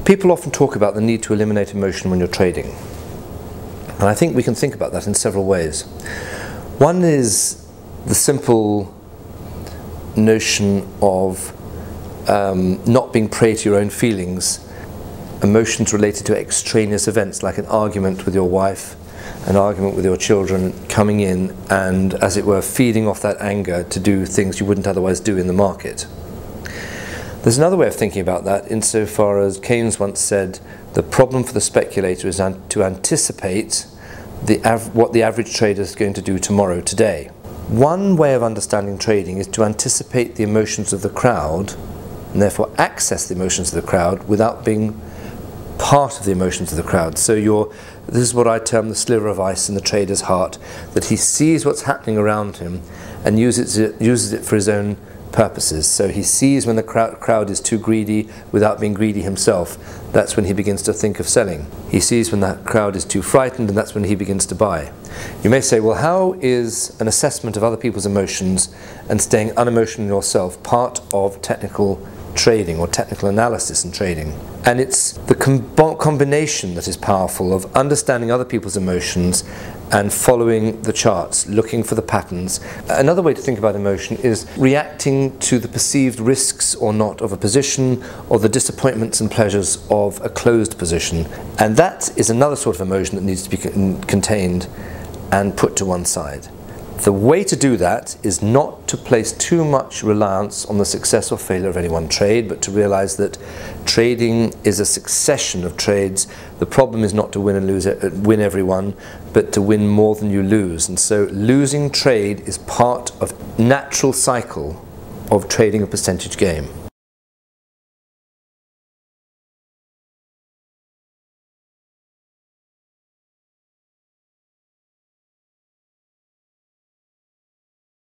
People often talk about the need to eliminate emotion when you're trading. And I think we can think about that in several ways. One is the simple notion of not being prey to your own feelings, emotions related to extraneous events like an argument with your wife, an argument with your children coming in and, as it were, feeding off that anger to do things you wouldn't otherwise do in the market. There's another way of thinking about that insofar as Keynes once said, the problem for the speculator is to anticipate what the average trader is going to do tomorrow, today. One way of understanding trading is to anticipate the emotions of the crowd and therefore access the emotions of the crowd without being part of the emotions of the crowd. So this is what I term the sliver of ice in the trader's heart, that he sees what's happening around him and uses it for his own purposes. So he sees when the crowd is too greedy without being greedy himself. That's when he begins to think of selling. He sees when that crowd is too frightened, and that's when he begins to buy. You may say, well, how is an assessment of other people's emotions and staying unemotional yourself part of technical trading or technical analysis in trading? And it's the combination that is powerful of understanding other people's emotions and following the charts, looking for the patterns. Another way to think about emotion is reacting to the perceived risks or not of a position, or the disappointments and pleasures of a closed position. And that is another sort of emotion that needs to be contained and put to one side. The way to do that is not to place too much reliance on the success or failure of any one trade, but to realize that trading is a succession of trades. The problem is not to win every one, but to win more than you lose. And so losing trade is part of natural cycle of trading a percentage game.